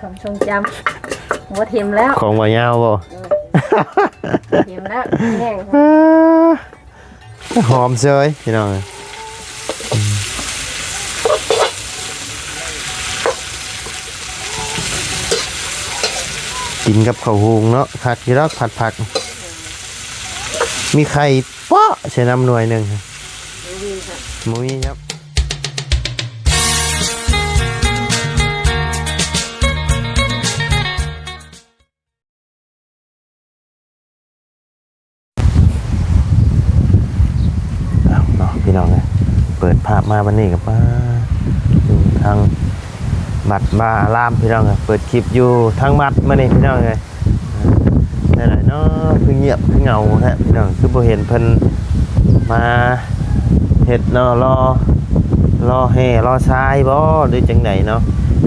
ความทรงจำบ่ทิมแล้วของบ่ยาวบ่ทิมแล้วแห้งหอมเซยพี่น้องกินกับข้าวหุงเนาะผัดกี่รอกผัดมีไข่เปาะใช้น้ำหน่วยหนึ่งมุ้ยครับพี่น้องเลยเปิดภาพมาวันนี้กับป้าทางบัตรมาลามพี่น้องเลยเปิดคลิปอยู่ทางบัตรมานี่พี่น้องเลยได้เลยเนาะคือเงียบคือเงาแท้พี่น้องคือบ่เห็นเพิ่นมาเห็ดเนาะรอแห่รอทรายบ่หรือจังไหนเนาะ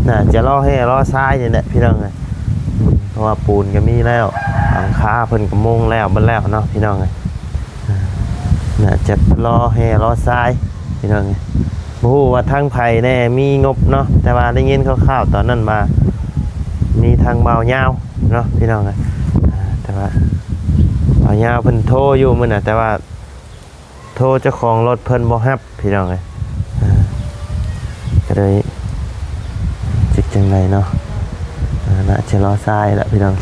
น่าจะรอแห่รอทรายนี่แหละพี่น้องเลยเพราะว่าปูนก็มีแล้วหลังคาเพิ่นก็มุงแล้วมันแล้วเนาะพี่น้องเลยน่าจะรอแห่รอทรายพี่น้องเลยบ่ฮู้ว่าทางไผแน่มีงบเนาะแต่ว่าได้ยินคร่าวๆตอนนั้นมามีทางเบายาวเนาะพี่น้องเลยแต่ว่าเบายาวเพิ่นโทรอยู่มื้อน่ะแต่ว่าโทรเจ้าของรถเพิ่นบ่รับพี่น้องเลยก็เลยจิตจังไดเนาะน่าจะรอทรายละพี่น้อง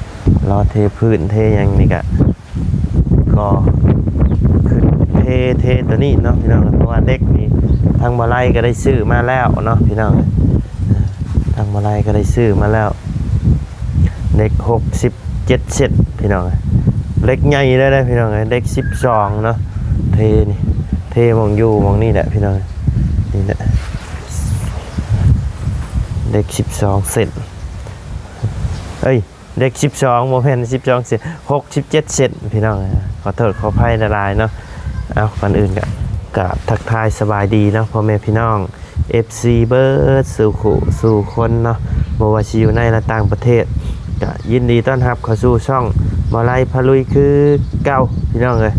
รอเทพื้นเทหยังนี่ก็ขึ้นเทตัวนี้เนาะพี่น้องเพราะว่าเด็กนี่ทางมาไล่ก็ได้ซื้อมาแล้วเนาะพี่น้องทางมาไล่ก็ได้ซื้อมาแล้วเด็ก67เซนพี่น้องเล็กใหญ่ได้พี่น้องเด็ก12เนาะเทนี่เทมองอยู่มองนี่แหละพี่น้องนี่แหละเด็ก12เซนเอ้ยเด็ก12โมเพน12เซน67เซนพี่น้องขอโทษขออภัยละลายเนาะเอาก่อนอื่นก็ทักทายสบายดีเนาะพ่อแม่พี่น้อง FC เบิร์ดสู่คนเนาะบ่ว่าสิอยู่ในและต่างประเทศก็ยินดีต้อนรับเข้าสู่ช่องบ่ไล่พะลุยคือเก่าพี่น้องเอ้ย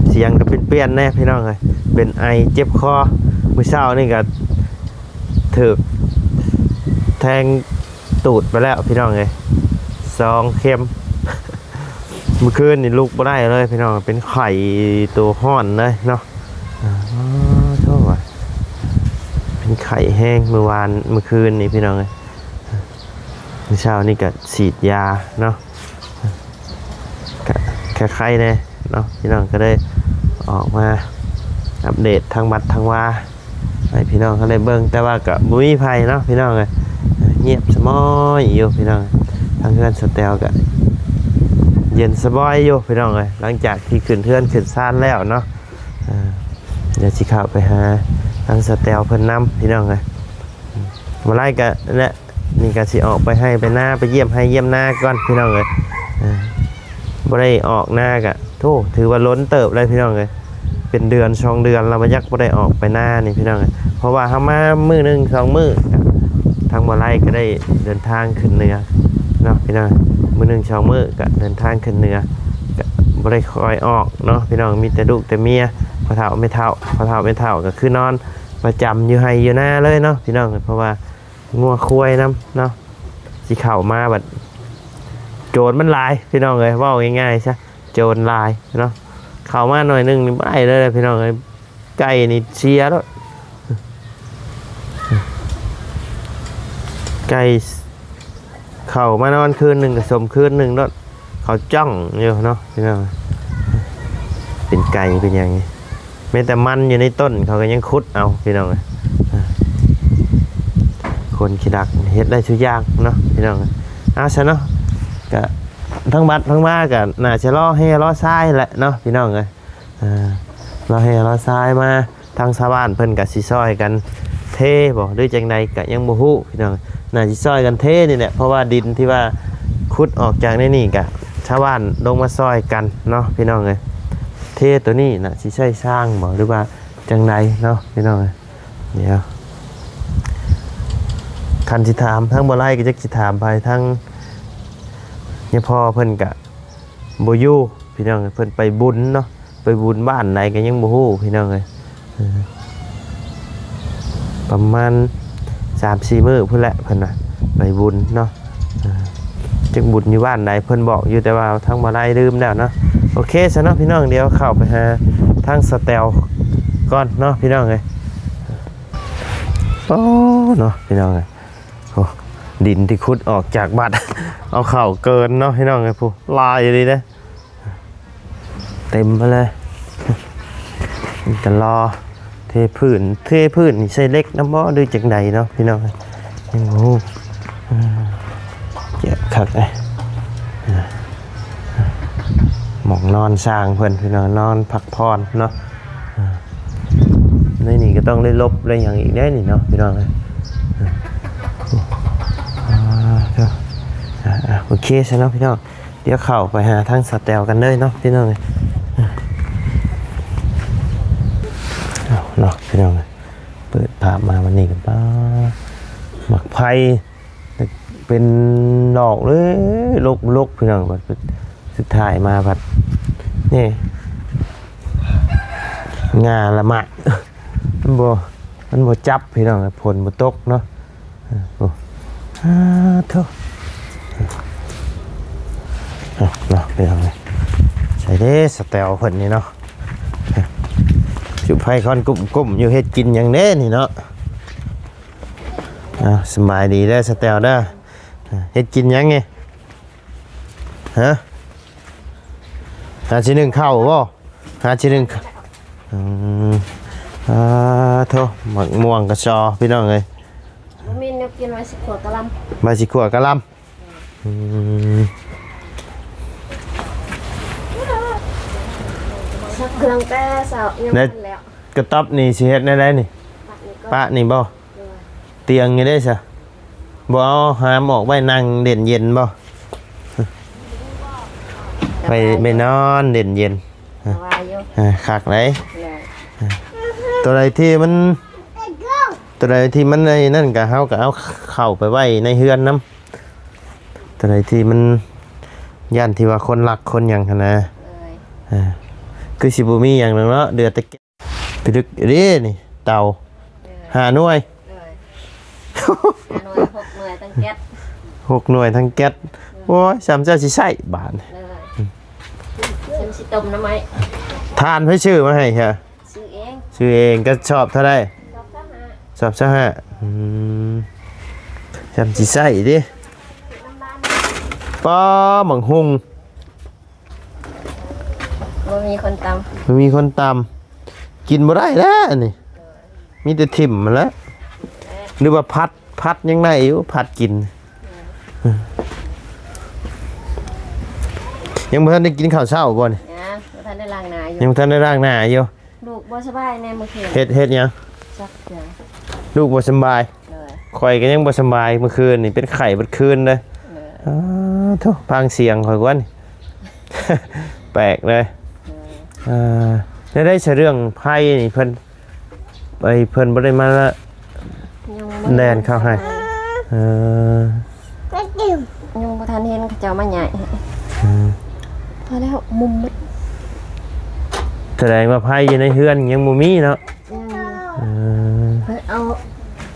เสียงก็เป็นเปลี่ยนแน่พี่น้องเอ้ยเป็นไอเจ็บคอมื้อเช้านี่ก็ถูกแทงตูดไปแล้วพี่น้องเอ้ย2 เข็มเมื่อคืนนี่ลุกไม่ได้เลยพี่น้องเป็นไข่ตัวห้อนเลยเนาะโทษว่ะเป็นไข่แห้งเมื่อคืนนี่พี่น้องเลยเมื่อเช้านี่ก็ฉีดยาเนาะแค่ไข้เนี่ยเนาะพี่น้องก็ได้ออกมาอัปเดตทางบัตรทางว่าให้พี่น้องเขาได้เบิ่งแต่ว่ากับมุ้ยไผ่เนาะพี่น้องเลยเงียบสมอยอยู่พี่น้องทางเพื่อนสเตลกันเย็นสบายอยู่พี่น้องเลยหลังจากที่ขึ้นเทือนขึ้นซ่านแล้วเนาะเดี๋ยวสิเข้าไปหาทางสเตลเพิ่นนำพี่น้องเลยมาไล่กันเนี่ยนี่ก็สิออกไปให้ไปหน้าไปเยี่ยมหน้าก่อนพี่น้องเลยบ่ได้ออกหน้ากะโธ่ถือว่าล้นเติบเลยพี่น้องเลยเป็นเดือน2 เดือนเราบ่ยักบ่ได้ออกไปหน้านี่พี่น้องเลยเพราะว่าเฮามามื้อนึง2 มื้อทางมาไล่ก็ได้เดินทางขึ้นเหนือเนาะพี่น้องมื้อนึง2 มื้อก็เดินทางขึ้นเหนือก็บ่ได้คอยออกเนาะพี่น้องมีแต่ลูกแต่เมียพ่อเฒ่าไม่เฒ่าก็คือนอนประจำอยู่ไห้อยู่หน้าเลยเนาะพี่น้องเพราะว่างัวควายน้ำเนาะสิเข้ามาบัดโจรมันลายพี่น้องเลยว่าง่ายๆใช่โจรลายเนาะเข้ามาหน่อยนึงนี่ไม่เลยพี่น้องเลยไก่นี่เชียแล้วไก่เข้ามานอนคืนหนึ่งกับสมคืนหนึ่งแล้วเขาจ้องอยู่เนาะพี่น้องเป็นไก่เป็นอย่างนี้แม้แต่มันอยู่ในต้นเขาก็ยังคุดเอาพี่น้องคนขี้ดักเฮ็ดได้ทุกอย่างเนาะพี่น้องเอาซะเนาะก็ทั้งบัดทั้งมาก็น่าจะรอให้รอทรายแหละเนาะพี่น้องเลยรอให้รอทรายมาทางชาวบ้านเพิ่นก็สิซอยกันเทบ่ด้วยจังใดก็ยังบ่ฮู้พี่น้องน่าสิซอยกันเทนี่แหละเพราะว่าดินที่ว่าขุดออกจากในนี่ก็ชาวบ้านลงมาซอยกันเนาะพี่น้องเลยเทตัวนี้น่ะสิใช้สร้างบ่หรือว่าจังใดเนาะพี่น้องเดี๋ยวคันสิถามทั้งบ่ไล่ก็จักสิถามไปทั้งเนี่ยพ่อเพิ่นกะบ่อยู่พี่น้องเพิ่นไปบุญเนาะไปบุญบ้านไหนก็ยังบ่ฮู้พี่น้องเลยประมาณ 3-4 มื้อพุ่นแหละเพิ่นน่ะ ไปบุญเนาะจังบุญอยู่บ้านใดเพิ่นบอกอยู่แต่ว่าทั้งมาไล่ลืมแล้วเนาะโอเคซะเนาะพี่น้องเดี๋ยวเข้าไปหาทางสแตลก่อนเนาะพี่น้องเอ้ยโอ้เนาะพี่น้องเอ้ยโอ้ดินที่ขุดออกจากบัด เอาเข่าเกินเนาะพี่น้องเอ้ยผู้ลายอยู่ดีนะเต็มไปเลยจะรอเทพื้นนี่ใส่เล็กน้ำบ่ด้วยจากใดเนาะพี่น้องโอ้โหเจ็บคักเลยหมองนอนสร้างเพิ่นพี่น้องนอนพักผ่อนเนาะนี่ก็ต้องได้ลบได้อย่างอีกได้นี่เนาะพี่น้องเลยโอเคใช่เนาะพี่น้องเดี๋ยวเข้าไปหาทางสแตลกันเลยเนาะพี่น้องเลยเนาะพี่น้องเลยเปิดภาพมาวันนี้กันป้าหมักไผ่เป็นดอกเลยลกพี่น้องแบบสุดท้ายมาแบบนี่งาละหมัดมันบ่จับพี่น้องผลบ่ตกเนาะโอ้โธ่เนาะพี่น้องเลยใส่เด้สแตลเพิ่นนี่เนาะจุไฟคอนกุ้มอยู่เฮ็ดกินอย่างเด้นี่เนาะสบายดีได้สแตลได้เฮ็ดกินยังไงฮะหาชิ้นหนึ่งเข้าบ่หาชิ้นหนึ่งโธ่หมักม่วงกระชอพี่น้องเลย มีเนื้อกินไว้สิขวดกะลำ มาสิขวดกะลำเครื่องแต่สาวยังไม่แล้ว กระต๊อบนี่สิเฮ็ดได้นี่ปะนี่บ่เตียงนี่ได้ซะบ่เอาหามออกไว้นั่งเด่นเย็นบ่ไปนอนเด่นเย็นคักไหนตัวใดที่มันในนั่นก็เฮาก็เอาเข้าไปไว้ในเฮือนนำตัวใดที่มันย่านที่ว่าคนรักคนหยังหั่นนะคือสิบ่มีหยังนึงเนาะเดือดตะไปดึกดินี่เต่าหาหน่วย6 หน่วยตั้งแก๊ส6 หน่วยทั้งแก๊สโอ้ย3เจ้าสิใช้บาทฉันสิต้มน้ำไม้ทานให้ชื่อมาให้ฮะชื่อเองก็ชอบเท่าไดชอบซะฮะจำสิใส่ดิป้าหมังหุงบ่มีคนตำกินบ่ได้แล้วนี่มีแต่ถิ่มมาแล้วหรือว่าพัดยังไงอยู่พัดกินยังบ่ทันได้กินข้าวเช้าบ่นี่บ่ทันได้ล้างหน้าอยู่ยังบ่ทันได้ล้างหน้าอยู่ลูกบ่สบายแน่มื้อคืนเฮ็ดหยังจักจังลูกบ่สบายข่อยก็ยังบ่สบายเมื่อคืนนี่เป็นไข้เมื่อคืนเลยโธ่ฟังเสียงข่อยกว่านี่ แปลกเลยได้เรื่องไพ่นี่เพิ่นบ่ได้มาละแดนเข้าให้ยังบ่ทันเห็นเขาเจ้ามาใหญ่พอแล้วมุมมันแสดงว่าไพ่อยู่ในเฮือนยังบ่มีเนาะเอา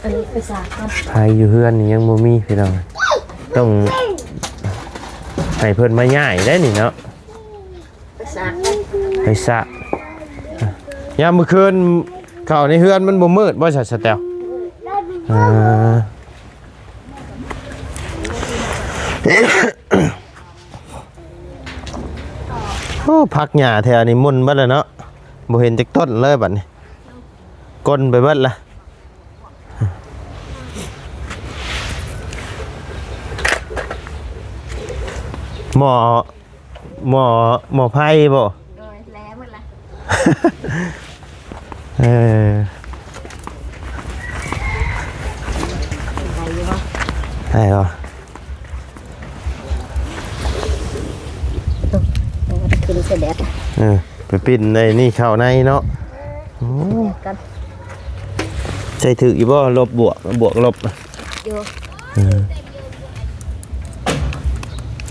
อันนี้ไปสากก่อนไพ่อยู่เฮือนนี่ยังบ่มีพี่น้องต้องให้เพิ่นมาย้ายได้นี่เนาะไปสากยามมื้อคืนเข้าในเฮือนมันบ่มืดบ่สแตลโอ้ผักหญ้าแถวนี้มุ่นเบิดแล้วเนาะบ่เห็นจักต้นเลยบัดนี้ก้นไปเบิดละหมอไผ่บ่แล้วหมดละได้บ่คือเสด็จไปปิ้นในนี่เข้าในเนาะใจถึกอีบ่ลบบวกลบอยู่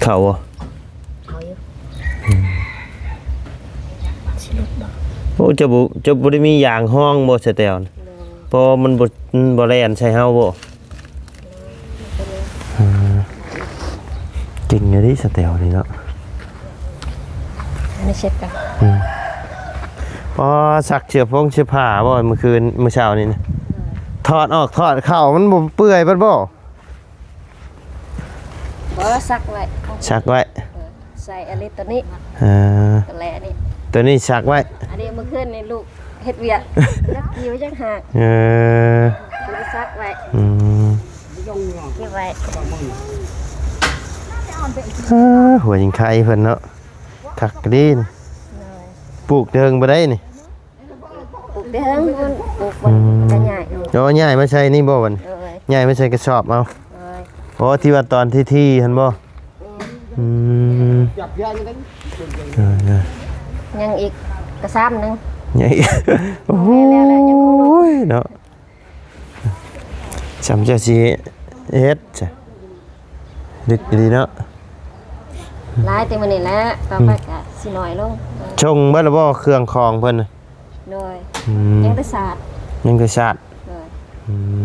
เข้าบ่โอ้จะบ่ได้มีอย่างห้องบ่สแตลพอมันบ่แล่นใส่เฮาบ่ เก่งอยู่ดิสเตลนี่เนาะ ไม่เช็ดกัน พอสักเชือกพงเชือกผ้าบ่เมื่อคืนเมื่อเช้านี่นะถอดออกถอดเข้ามันบ่เปื่อยเบิดบ่ บ่ซักไว้ ซักไว้ ใส่อันนี้ตัวนี้ อ่า ตัวแรกนี่ ตัวนี้ซักไว้ อันนี้เมื่อคืนในลูกเฮ็ดเวียกแล้วกี่ไว้จังหาก เออ เลยซักไว้ อืม เก็บไว้ หัวยิงไข่เพิ่นเนาะคักดีนปลูกเทิงบ่ได้นี่ ปลูกเด้งมันปลูกมันจะใหญ่ โอ้ใหญ่มาใช่นี่บ่วัน เอ้ย ใหญ่มาใช่กระสอบเอา เอ้ย โอ้ที่ว่าตอนที่หั่นบ่อืมเออ ยังอีกกระซ้ำหนึง ใหญ่โอ้ยเนาะจำเจ้าสิเฮ็ดจ้ะดึกดีเนาะ หลายแต่มื้อนี้แหละต่อไปก็สิน้อยลง ชงเบิดแล้วบ่เครื่องคองเพิ่นน่ะ โดย อืม ยังได้ศาสตร์ ยังคือชาติ โดย อืม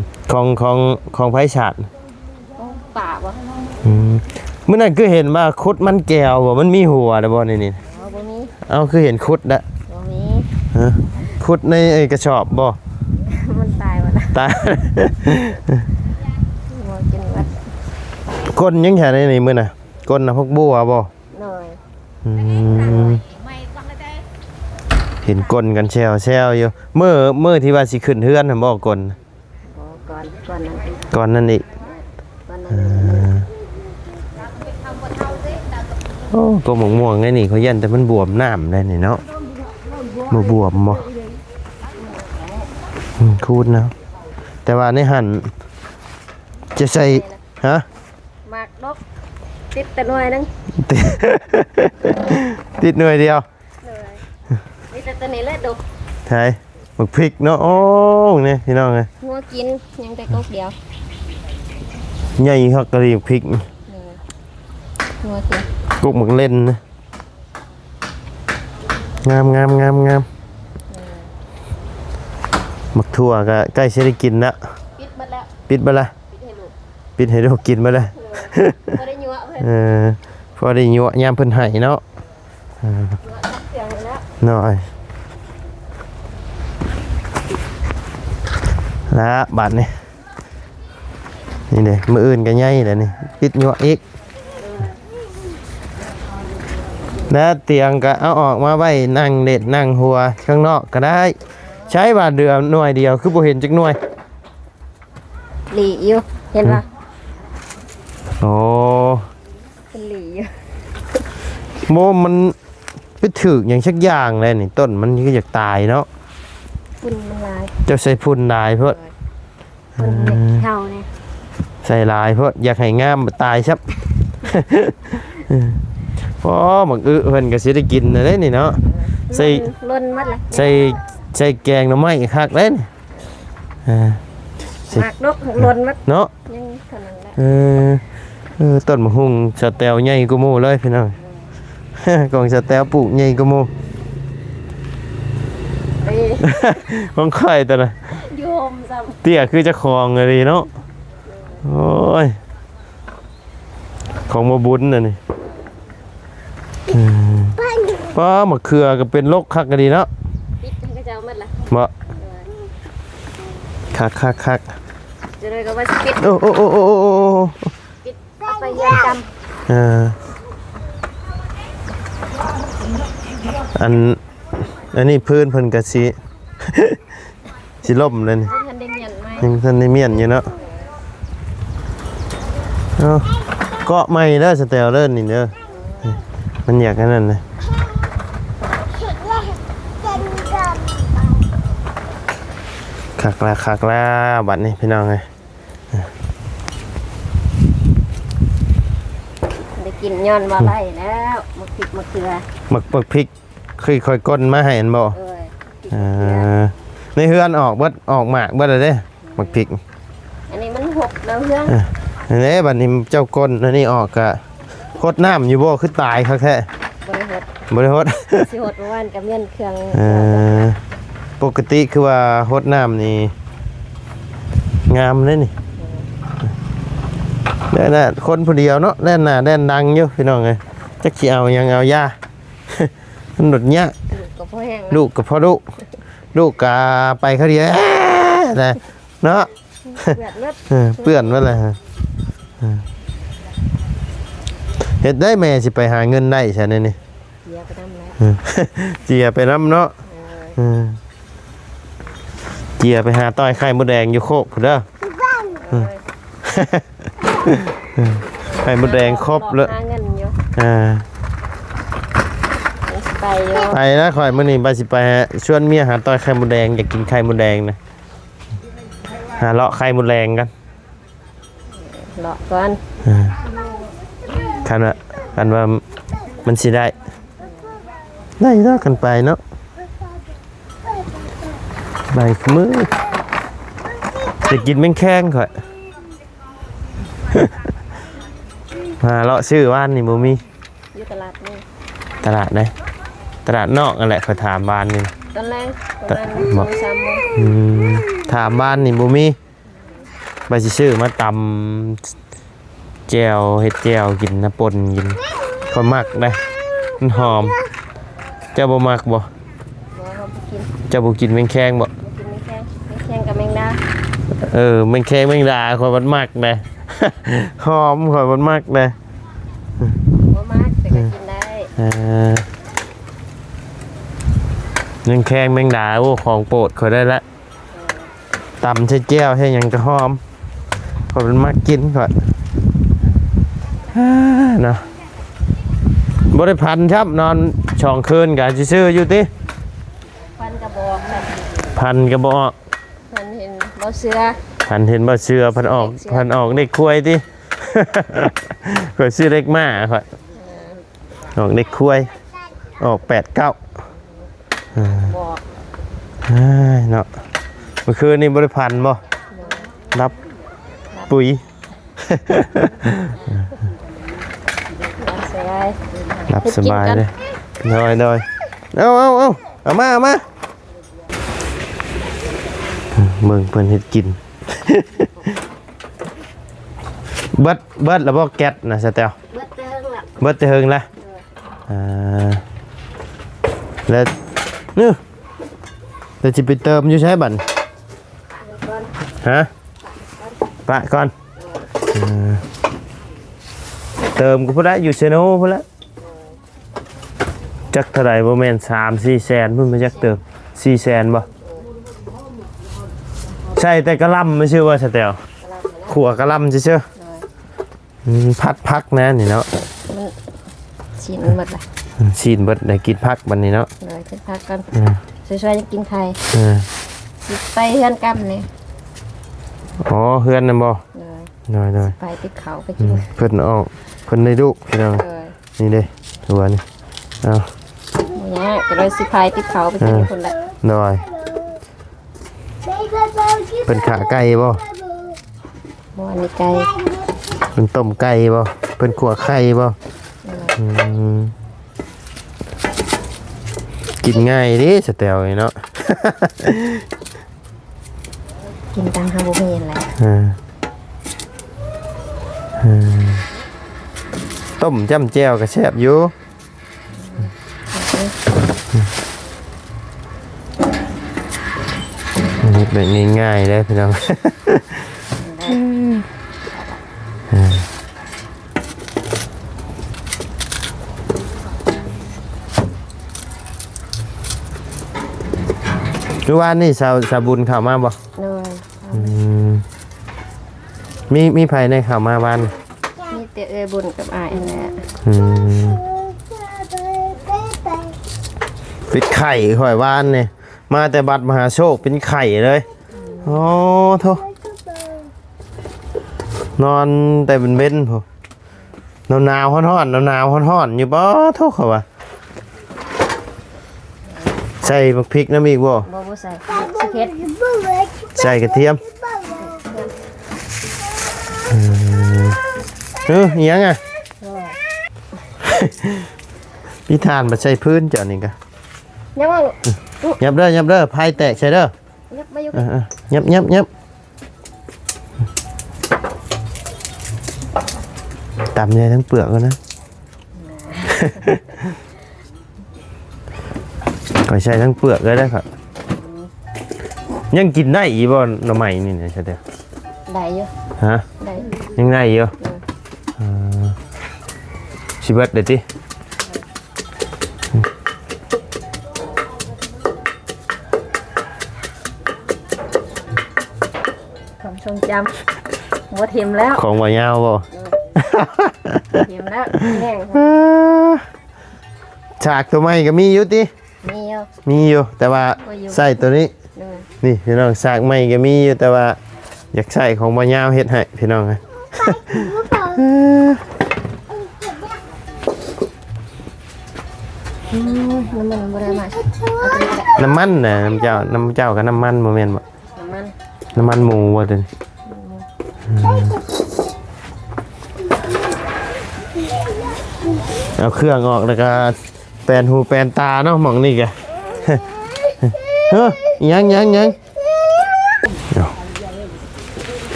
ของไผชาติ ต้องป่าบ่ อืมมื้อนั้นคือเห็นว่าคุดมันแก้วบ่มันมีหัวเด้อบ่นี่ เอาบ่มี เอาคือเห็นคุดละ บ่มี ฮะคุดในไอ้กระสอบบ่ มันตายหมดแล้ว ตาย บ่กินวัด ก้นยังแค่ในนี่มื้อน่ะก้นน่ะพวกบัวบ่ หน่อย อืมเห็นก้นกันแซวอยู่มื้อที่ว่าสิขึ้นเฮือนน่ะบ่ก้น บ่ก่อนนั้นอีก ก่อนนั้นอีก ก่อนนั้ เอน อโอ้ก็หมองม่วงไงนี่เขายันแต่มันบวมน้ำได้นี่เนาะบ่บวมบ่คูดนะแต่ว่าในหั่นจะใส่ฮะ หมากดอกติดแต่หน่วยนึง ติดหน่วยเดียว เลยมีแต่ตัวนี้แหละดก ใช่หมึกพริกเนาะโอ้นี่พี่น้องไง งัวกินยังแต่กกเดียว ใหญ่ฮักกะหรี่หมึกพริก เลยงัวกิน กุกหมึกเล่นนะงามหมึกทั่วก็ใกล้จะได้กินละ ปิดหมดแล้ว ปิดไปละ ปิดให้ลูก ปิดให้ลูกกินไปละ บ่ได้ยัวเพิ่น เออพอได้ยั่วยามเพิ่นให้เนาะ ยัวทักเสียงแล้ว หน่อยแล้วบัดนี่นี่เด้มืออื่นก็ใหญ่แล้วนี่ปิดยั่วอีกแล้วเตียงก็เอาออกมาไว้นั่งเด็ดนั่งหัวข้างนอกก็ได้ ใช้บาทเดือหน่วยเดียวคือบ่เห็นจักหน่วย หลีอยู่เห็นป่ะ โอ้ เป็นหลีอยู่ โมมันไปถึกอย่างชักอย่างเลยนี่ต้นมันก็อยากตายเนาะ ฝุ่นมันลาย เจ้าใส่พุ่นลายเพิ่น ฝุ่นเด็กเท่านี่ ใส่ลายเพิ่นอยากให้งามตายซับ พอหมักเพิ่นก็สิได้กินนั่นแหละนี่เนาะ ใส่ ล้นหมดละ ใส่แกงหน่อไม้คักเล่น หมากดกล้นหมด เนาะ ยังเท่านั้นแหละ ต้นมะฮุ่งสแตลใหญ่กูโมเลยพี่น้อง กองสแตลปลูกใหญ่กูโม ไป ของใครตัวน่ะ โยมซ้ เตี้ยคือเจะคลองเลยเนาะโอ้ยของมาบุญน่ะนี่ป้ามะเขือก็เป็นโรคคักกันดีเนาะ ำปิดให้กระเจ้าหมดละ บ่คัก จะเลยก็ว่าสิปิด โอ้ ปิดเอาไปเยี่ยมจ อันนี้พื้นเพิ่นก็สิ สิล่มเลยนี่ ำท่านได้เงียนไหม ยังทันได้เมียนอยู่เนาะเอาเกาะใหม่เด้อสเตลเด้อนี่เด้อมันอยากอันนั้นนะคักแล้วบัดนี้พี่น้องไง ได้กินย้อนว่าไรแล้วมะพริกมะเขือ หมึกพริกค่อยๆก้นมาให้อันบ่ เอ้ยพริก อ่ มะเขือา ในเฮือนออกเบิดออกหมากเบิดเลยเด้หมึกพริก อันนี้มันหกแล้วเพื่อน อันนี้บัดนี้เจ้าก้นอันนี้ออกกะโคตรน้ำอยู่บ่คือตายคักแท้ บริหด บ่ได้ฮด สิหดเมื่อวานกับเมียนเครื่อง ปกติคือว่าฮดน้ำนี่งามเลยนี่ เด้อน่ะคนผู้เดียวเนาะแล่นหน้าแล่นดังอยู่พี่น้องเอ้ยจักสิเอาหยังเอายา มันหนดเนี้ย ก็พอแห้ง ลูกกับพ่อลูกกาไปเขาเดียวนะเนาะ เลือดเลือด เปื้อนว่าอะไรฮะเฮ็ดได้แม่สิไปหาเงินได้ใช่ไหมนี่ เสียไปน้ำแล้ว เจียไปน้ำเนาะเจียไปหาต้อยไข่มดแดงอยู่โคกพุ่นเด้อไข่มดแดงครบเลย หาเงินอยู่ ไปอยู่ ไปนะข่อยมื้อนี้ไปสิไปชวนเมียหาต้อยไข่มดแดงอยากกินไข่มดแดงนะหาเลาะไข่มดแดงกัน เลาะก่อน คันว่ามันสิได้เนาะกันไปเนาะใบมือจะกินแมงแข้งข่อย มาเลาะชื่อว่านนี่บ่มี อยู่ตลาดนี่ ตลาดไหนตลาดนอกนั่นแหละข่อยถามบ้านนี่ ตอนแรกประมาณ2-3 โมง ถามบ้านนี่บ่มีใบสิชื่อมาตำแจ่วเฮ็ดแจ่วกินน้ำปนกินข่อยมักได้มันหอมเจ้าบ่มักบ่ บ่เขาไปกิน เจ้าบ่กินแมงแข้งบ่ กินไม่แข็งกับแมงดา แมงแข้งแมงดาข่อยบ่มักได้ หอมข่อยบ่มักได้ บ่มากแต่ก็กินได้ แมงแข้งแมงดาโอ้ของโปรดข่อยได้ละตำใช้แก้วให้หยังก็หอมข่อยบ่มักกินข่อยเนาะบ่ได้พันครับนอนช่องคืนก็ซื่อๆอยู่ติ ฟันกระบอกกัน พันก็บ่ออก ฟันเห็นบ่เสือ พันเห็นบ่เชื่อพันออกเด็กควายติ ข่อยซื้อเล็กมาข่อยออกเด็กควายออก8-9บอก เนาะเมื่อคืนนี่บริพันธ์บ่รับปุ๋ย รับสบายเลยน้อยเอามาเบิ่งเพิ่นเฮ็ดกิน เบิดแล้วบ่แก๊สนะสแตล เบิดเทิงละ เบิดแล้วนี่เราจะไปเติมอยู่ใช้บัตรฮะปะก่อนเติมก็พอได้อยู่เชโน่พอแล้วจักเท่าไหร่ประมาณ3-4 แสนเพิ่นมาจักเติม4 แสนบ่ใช่แต่กะหล่ำไม่ชื่อว่าสเตลขั่วกะหล่ำซื่อๆพัดพักนะนี่เนาะ ชิ้นหมดละ ชีนเบิดได้กินพักบัดนี้เนาะ เลยขึ้นพักกันช่วยๆจะกินไข่ สิไปเฮือนกำนี่ อ๋อเฮือนนั่นบ่ เลย น้อย ไปติดเขาไปกิน เพิ่นออกเพิ่นได้ลูกพี่น้อง เลย นี่เด้ตัวนี้เอา เนี่ยก็เลยสิพายติดเขาไปกินคนละ น้อยเพิ่นขาไก่บ่ บ่อันนี้ไก่ เพิ่นต้มไก่บ่เพิ่นขั่วไข่บ่กินง่ายดิสแตลนี่เนาะ กินตามฮาบุเมียนแหละ ต้มจ้ำแจ่วก็แซ่บอยู่อันนี้แบบง่ายๆเลยพี่น้อง ทุกวันนี่สาวบุญเข้ามาบ่ เลย มีภายในเข้ามาบ้าน มีแต่บุญกับอายแหละ ปิดไข่ข่อยบ้านเนี่ยมาแต่บัตรมหาโชคเป็นไข่เลยโอ้โธ่นอนแต่เป็นเบ้นพอหนาวฮ้อนอยู่บ่โธ่เขาว่าใส่บักพริกน้ำอีกบ่ บ่ใส่สิเฮ็ด ใส่กระเทียมอีหยังอ่ะ พี่ทานมาใส่พื้นเจ้านี่กะ ยังว่า ยับเด้อพายแตกใช่เด้อ ยับมาอยู่ ยับ ตำใหญ่ทั้งเปลือกก็นะ ก็ใช้ทั้งเปลือกเลยได้ครับยังกินได้อีบ่หน่อไม้นี่เนี่ยใช่เด้อ ได้อยู่ ฮะ ได้ ยังได้อยู่สิเบิดเด้อติ ความทรงจำหมดเทียมแล้ว ของบ่ยาวบ่ เทียมแล้วแห้ง ฉากตัวใหม่ก็มีอยู่ติ มีอยู่ มีอยู่แต่ว่าใส่ตัวนี้ นี่พี่น้องฉากใหม่ก็มีอยู่แต่ว่าอยากใส่ของบ่ยาวเฮ็ดให้พี่น้องฮะ น้ำมันบ่ได้มา น้ำมันน่ะน้ำเจ้ากับน้ำมันบ่แม่นบ่ น้ำมันน้ำมันหมูบ่เด้อเอาเครื่องออกแล้วก็แปลนหูแปลนตาเนาะหม่องนี่แก เฮ้ยยัง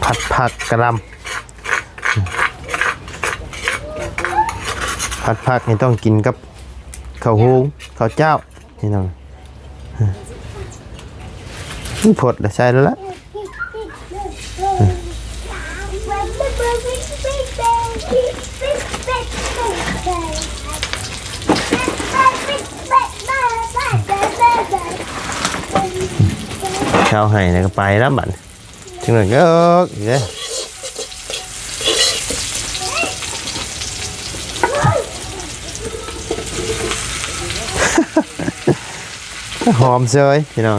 ผัดผักกระหลำผัดผักนี่ต้องกินกับข้าวหุงข้าวเจ้านี่น้องผดใส่แล้วละข้าวไห่เนี่ยก็ไปแล้วบัดถึงหน่อยก็อีกเลยหอมเซยพี่น้อง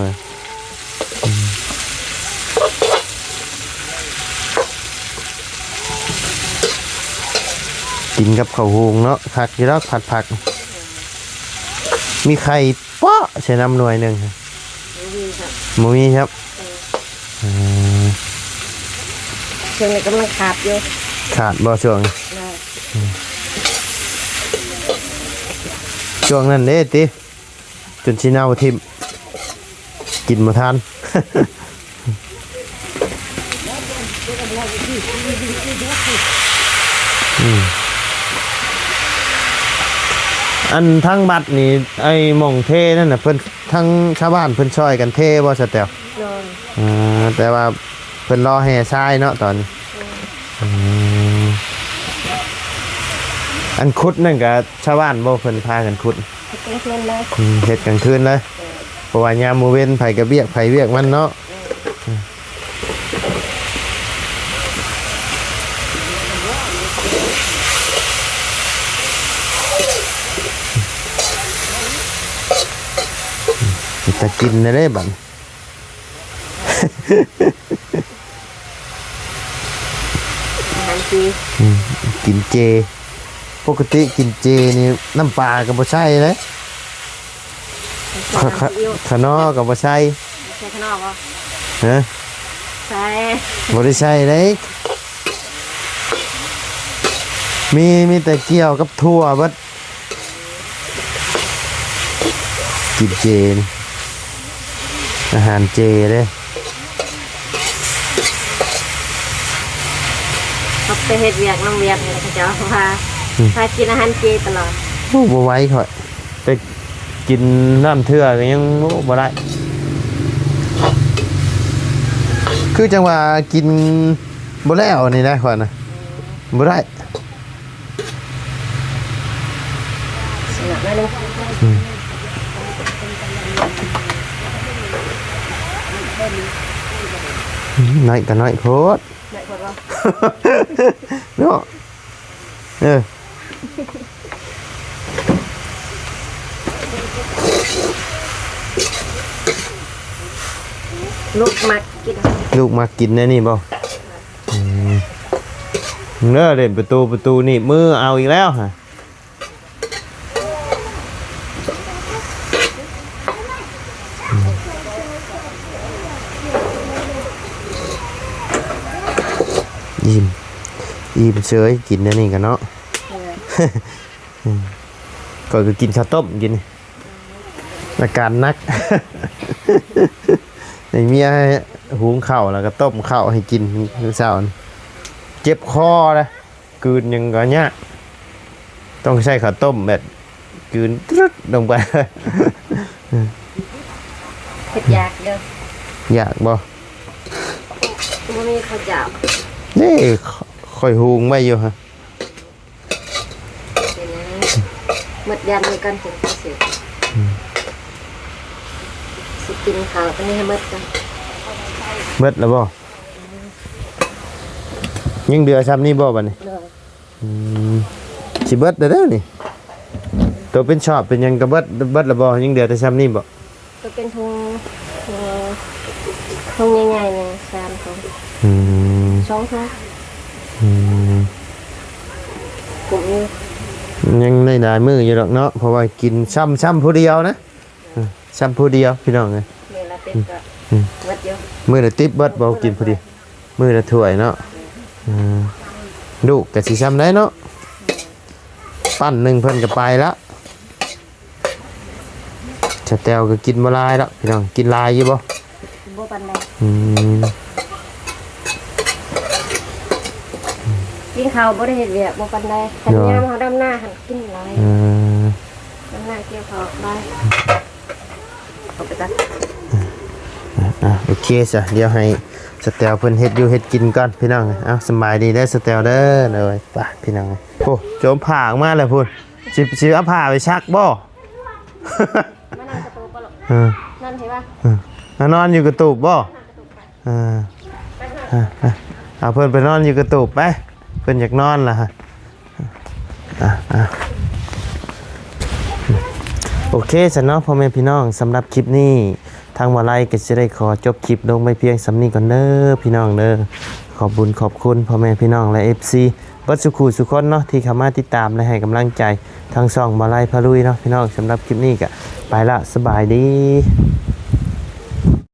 กินกับข้าวหุงเนาะผักยี่รอกผัดผักมีไข่เปาะใส่น้ำหน่วยหนึ่งหมูมีครับช่วงนี้กำลังขาดอยู่ ขาดบ่ช่วงนั้นเด้ติจนชิเน่าทิมกินมาทาน อันทั้งบัดนี่ไอ้หม่องเทนั่นน่ะเพิ่นทั้งชาวบ้านเพิ่นช่วยกันเทบ่สแตลแต่ว่าเพิ่นรอแห่ทรายเนาะตอนนี้อันขุดนั่นก็ชาวบ้านบ่เพิ่นพากันขุดเฮ็ดกลางคืนเลยเพราะว่ายามมื้อเว้นไผก็เบียกไผเวียกมันเนาะจะกินได้บัดกินเจปกติกินเจนี่น้ำปลากับบ่ใช่เลยขนอกับบ่ใช่ใช่ขนอกบ่ฮะใช่บ่ได้ใช่เลยมีแต่เกี่ยวกับถั่วเบิดกินเจนี่อาหารเจเลยเขาไปเฮ็ดเวียกน้องเวียกนี่เขาจะพากินอาหารเจตลอดบ่ไหวค่อยแต่กินน้ำเทื่อก็ยังบ่ได้คือจังว่ากินบ่แล้วนี่ได้ค่อยนะบ่ได้สนับได้นึงน้อยก็น้อยโพดเนาะลูกมากินนะนี่บ่เด้อเล่นประตูนี่มือเอาอีกแล้วฮะอิ่มเฉยกินนะนี่กันเนาะก็คือกินข้าวต้มกินอาการนักในเมียหุงข้าวแล้วก็ต้มข้าวให้กินมื้อเช้า เจ็บคอเลยกลืนยังก็เนี้ยต้องใช้ข้าวต้มแบบกลืนตรึดลงไป เผ็ดยากเด้อ อยากบ่ บ่มีข้าวเจ้า นี่ค่อยหุงไว้อยู่ฮะ เป็นหยังหมดยันมีกันถึงสิสิกินข้าวอันนี้ให้หมดกัน เบิดแล้วบ่ยังเดือซ้ำนี่บ่บัดนี้ เด้อ สิเบิดเด้อนี่ตัวเป็นชอบเป็นหยังก็เบิดแล้วบ่ยังเดือแต่ซ้ำนี่บ่ ก็เป็นทุงใหญ่ๆเนี่ย3ถุง อืม 2ถุง อืม กลุ่มนี้ ยังได้หลายมื้ออยู่ดอกเนาะเพราะว่ากินซ้ำผู้เดียวนะซ้ำผู้เดียวพี่น้องเอ้ย เวลาเป็นก็หมดเยอะ มื้อละติ๊บเบิดบ่กินผู้เดียวมื้อละถ้วยเนาะลูกก็สิซ้ำได้เนาะปั้นหนึงเพิ่นก็ไปละชะแตวก็กินบ่หลายแล้วพี่น้องกินหลายอยู่บ่ บ่ปานใด อืม กินข้าวบ่ได้เฮ็ดเวียกบ่ปานใดคันยามเฮาดำหน้าหันกินหลาย ดำหน้าเกี่ยวข้าวได้เอาไปตัด โอเคจ้ะเดี๋ยวให้สเตลเพิ่นเฮ็ดอยู่เฮ็ดกินก่อนพี่น้องเอาสบายดีเด้อสเตลเด้อเลยไปพี่น้องโอ้โจมผ่าออกมาเลยพุ่นสิเอาผ่าไปชักบ่ มานั่งกระตูปบ่หรอก นั่นเห็นป่ะ นอนอยู่กระตูบบ่เอาเพิ่นไปนอนอยู่กระตูบไปเพิ่นอยากนอนล่ะฮะโอเคจ้ะเนาะพ่อแม่พี่น้องสำหรับคลิปนี้ทางวาไลก็จะได้ขอจบคลิปลงไปเพียงสำนี้ก่อนเด้อพี่น้องเด้อขอบคุญขอบคุณพ่อแม่พี่น้องและ FC บัดสุขุสุคนเนาะที่เข้ามาติดตามและให้กำลังใจทางช่องวาไลพาลุยเนาะพี่น้องสำหรับคลิปนี้ก็ไปละสบายดี